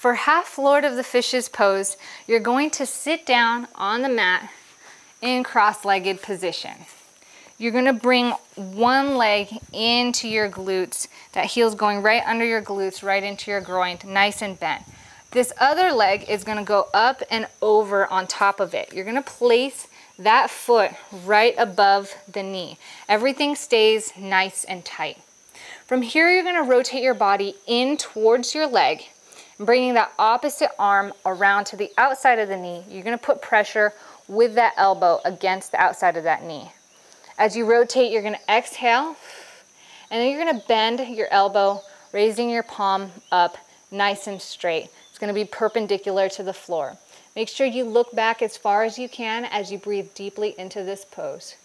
For half Lord of the Fishes pose, you're going to sit down on the mat in cross-legged position. You're gonna bring one leg into your glutes, that heel's going right under your glutes, right into your groin, nice and bent. This other leg is gonna go up and over on top of it. You're gonna place that foot right above the knee. Everything stays nice and tight. From here, you're gonna rotate your body in towards your leg, bringing that opposite arm around to the outside of the knee. You're gonna put pressure with that elbow against the outside of that knee. As you rotate, you're gonna exhale, and then you're gonna bend your elbow, raising your palm up nice and straight. It's gonna be perpendicular to the floor. Make sure you look back as far as you can as you breathe deeply into this pose.